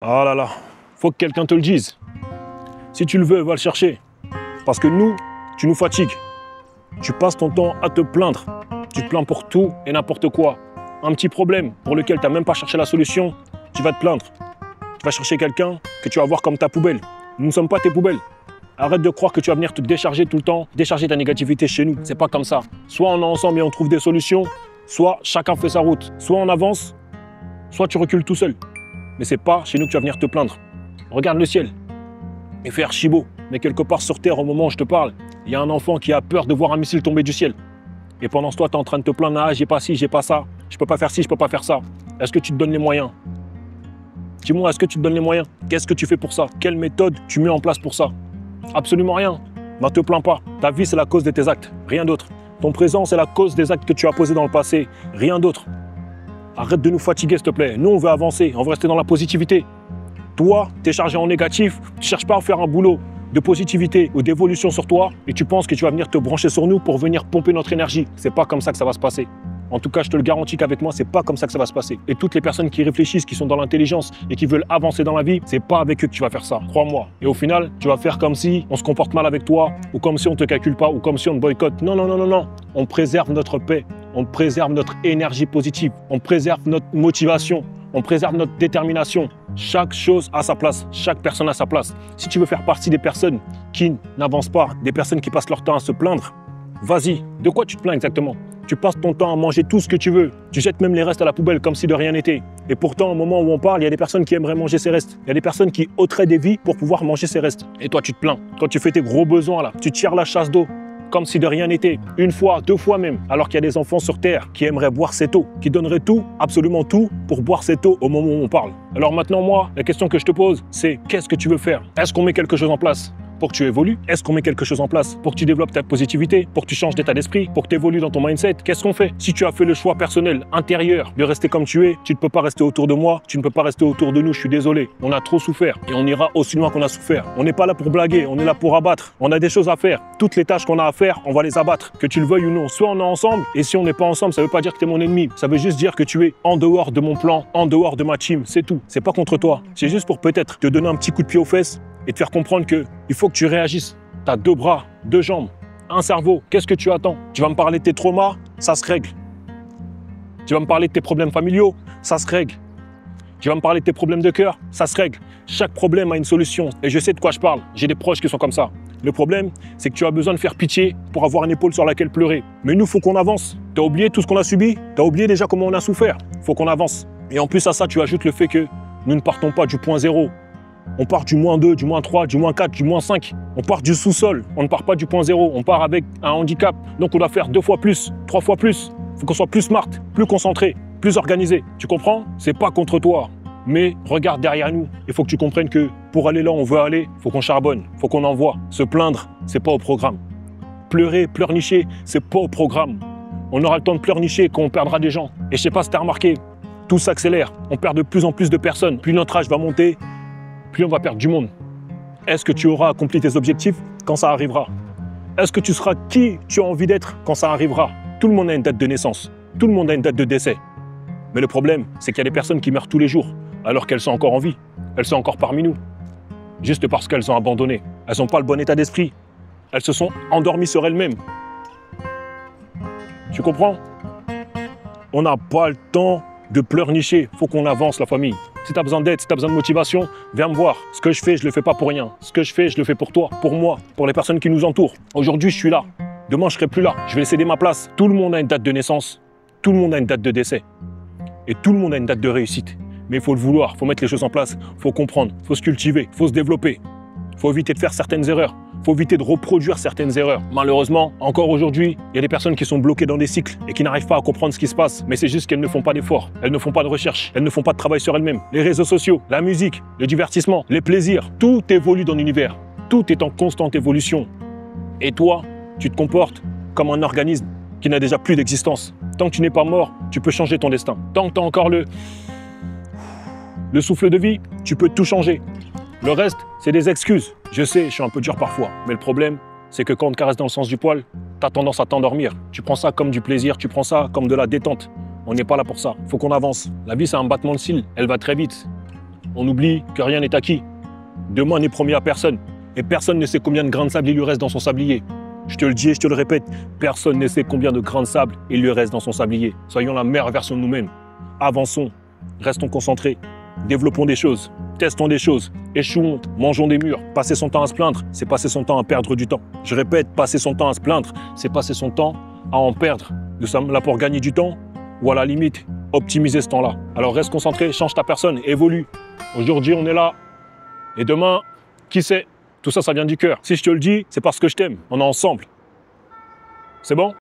Ah là là, faut que quelqu'un te le dise. Si tu le veux, va le chercher. Parce que nous, tu nous fatigues. Tu passes ton temps à te plaindre. Tu te plains pour tout et n'importe quoi. Un petit problème pour lequel tu n'as même pas cherché la solution, tu vas te plaindre. Tu vas chercher quelqu'un que tu vas voir comme ta poubelle. Nous ne sommes pas tes poubelles. Arrête de croire que tu vas venir te décharger tout le temps, décharger ta négativité chez nous. C'est pas comme ça. Soit on est ensemble et on trouve des solutions, soit chacun fait sa route. Soit on avance, soit tu recules tout seul. Mais c'est pas chez nous que tu vas venir te plaindre. Regarde le ciel. Il fait archi beau. Mais quelque part sur Terre, au moment où je te parle, il y a un enfant qui a peur de voir un missile tomber du ciel. Et pendant ce temps, tu es en train de te plaindre, ah, j'ai pas ci, j'ai pas ça, je peux pas faire ci, je peux pas faire ça. Est-ce que tu te donnes les moyens? Dis-moi, est-ce que tu te donnes les moyens? Qu'est-ce que tu fais pour ça? Quelle méthode tu mets en place pour ça? Absolument rien. Ne te plains pas. Ta vie, c'est la cause de tes actes, rien d'autre. Ton présent, c'est la cause des actes que tu as posés dans le passé, rien d'autre. Arrête de nous fatiguer, s'il te plaît. Nous, on veut avancer, on veut rester dans la positivité. Toi, tu es chargé en négatif, tu ne cherches pas à faire un boulot de positivité ou d'évolution sur toi et tu penses que tu vas venir te brancher sur nous pour venir pomper notre énergie. C'est pas comme ça que ça va se passer. En tout cas, je te le garantis qu'avec moi, c'est pas comme ça que ça va se passer. Et toutes les personnes qui réfléchissent, qui sont dans l'intelligence et qui veulent avancer dans la vie, c'est pas avec eux que tu vas faire ça, crois-moi. Et au final, tu vas faire comme si on se comporte mal avec toi ou comme si on te calcule pas ou comme si on te boycotte. Non, non, non, non, non. On préserve notre paix, on préserve notre énergie positive, on préserve notre motivation, on préserve notre détermination. Chaque chose a sa place, chaque personne a sa place. Si tu veux faire partie des personnes qui n'avancent pas, des personnes qui passent leur temps à se plaindre, vas-y. De quoi tu te plains exactement? Tu passes ton temps à manger tout ce que tu veux. Tu jettes même les restes à la poubelle comme si de rien n'était. Et pourtant, au moment où on parle, il y a des personnes qui aimeraient manger ces restes. Il y a des personnes qui ôteraient des vies pour pouvoir manger ces restes. Et toi, tu te plains. Toi, tu fais tes gros besoins là. Tu tires la chasse d'eau comme si de rien n'était. Une fois, deux fois même. Alors qu'il y a des enfants sur Terre qui aimeraient boire cette eau, qui donneraient tout, absolument tout, pour boire cette eau au moment où on parle. Alors maintenant, moi, la question que je te pose, c'est qu'est-ce que tu veux faire? Est-ce qu'on met quelque chose en place pour que tu évolues? Est-ce qu'on met quelque chose en place pour que tu développes ta positivité, pour que tu changes d'état d'esprit, pour que tu évolues dans ton mindset? Qu'est-ce qu'on fait? Si tu as fait le choix personnel, intérieur, de rester comme tu es, tu ne peux pas rester autour de moi, tu ne peux pas rester autour de nous, je suis désolé. On a trop souffert et on ira aussi loin qu'on a souffert. On n'est pas là pour blaguer, on est là pour abattre. On a des choses à faire. Toutes les tâches qu'on a à faire, on va les abattre. Que tu le veuilles ou non, soit on est ensemble, et si on n'est pas ensemble, ça ne veut pas dire que tu es mon ennemi. Ça veut juste dire que tu es en dehors de mon plan, en dehors de ma team, c'est tout. C'est pas contre toi. C'est juste pour peut-être te donner un petit coup de pied aux fesses et te faire comprendre qu'il faut que tu réagisses. Tu as deux bras, deux jambes, un cerveau. Qu'est-ce que tu attends? Tu vas me parler de tes traumas, ça se règle. Tu vas me parler de tes problèmes familiaux, ça se règle. Tu vas me parler de tes problèmes de cœur, ça se règle. Chaque problème a une solution et je sais de quoi je parle. J'ai des proches qui sont comme ça. Le problème, c'est que tu as besoin de faire pitié pour avoir une épaule sur laquelle pleurer. Mais nous, il faut qu'on avance. Tu as oublié tout ce qu'on a subi? Tu as oublié déjà comment on a souffert? Il faut qu'on avance. Et en plus à ça, tu ajoutes le fait que nous ne partons pas du point zéro. On part du -2, du -3, du -4, du -5. On part du sous-sol. On ne part pas du point zéro. On part avec un handicap. Donc on doit faire 2 fois plus, 3 fois plus. Il faut qu'on soit plus smart, plus concentré, plus organisé. Tu comprends? C'est pas contre toi. Mais regarde derrière nous. Il faut que tu comprennes que pour aller là où on veut aller, il faut qu'on charbonne, il faut qu'on envoie. Se plaindre, c'est pas au programme. Pleurer, pleurnicher, c'est pas au programme. On aura le temps de pleurnicher quand on perdra des gens. Et je sais pas si tu as remarqué, tout s'accélère. On perd de plus en plus de personnes. Plus notre âge va monter, plus on va perdre du monde. Est-ce que tu auras accompli tes objectifs quand ça arrivera? Est-ce que tu seras qui tu as envie d'être quand ça arrivera? Tout le monde a une date de naissance. Tout le monde a une date de décès. Mais le problème, c'est qu'il y a des personnes qui meurent tous les jours, alors qu'elles sont encore en vie. Elles sont encore parmi nous. Juste parce qu'elles ont abandonné. Elles n'ont pas le bon état d'esprit. Elles se sont endormies sur elles-mêmes. Tu comprends? On n'a pas le temps de pleurnicher. Il faut qu'on avance, la famille. Si tu as besoin d'aide, si tu as besoin de motivation, viens me voir. Ce que je fais, je ne le fais pas pour rien. Ce que je fais, je le fais pour toi, pour moi, pour les personnes qui nous entourent. Aujourd'hui, je suis là. Demain, je ne serai plus là. Je vais céder ma place. Tout le monde a une date de naissance. Tout le monde a une date de décès. Et tout le monde a une date de réussite. Mais il faut le vouloir, il faut mettre les choses en place, il faut comprendre, il faut se cultiver, il faut se développer. Il faut éviter de faire certaines erreurs. Il faut éviter de reproduire certaines erreurs. Malheureusement, encore aujourd'hui, il y a des personnes qui sont bloquées dans des cycles et qui n'arrivent pas à comprendre ce qui se passe. Mais c'est juste qu'elles ne font pas d'efforts, elles ne font pas de recherche, elles ne font pas de travail sur elles-mêmes. Les réseaux sociaux, la musique, le divertissement, les plaisirs, tout évolue dans l'univers. Tout est en constante évolution. Et toi, tu te comportes comme un organisme qui n'a déjà plus d'existence. Tant que tu n'es pas mort, tu peux changer ton destin. Tant que tu as encore le souffle de vie, tu peux tout changer. Le reste, c'est des excuses. Je sais, je suis un peu dur parfois, mais le problème, c'est que quand on te caresse dans le sens du poil, tu as tendance à t'endormir. Tu prends ça comme du plaisir, tu prends ça comme de la détente. On n'est pas là pour ça. Il faut qu'on avance. La vie, c'est un battement de cils. Elle va très vite. on oublie que rien n'est acquis. Demain n'est promis à personne. Et personne ne sait combien de grains de sable il lui reste dans son sablier. Je te le dis et je te le répète, personne ne sait combien de grains de sable il lui reste dans son sablier. Soyons la meilleure version de nous-mêmes. Avançons, restons concentrés, développons des choses, testons des choses, échouons, mangeons des murs. Passer son temps à se plaindre, c'est passer son temps à perdre du temps. Je répète, passer son temps à se plaindre, c'est passer son temps à en perdre. Nous sommes là pour gagner du temps ou à la limite, optimiser ce temps-là. Alors reste concentré, change ta personne, évolue. Aujourd'hui, on est là. Et demain, qui sait? Tout ça, ça vient du cœur. Si je te le dis, c'est parce que je t'aime. On est ensemble. C'est bon?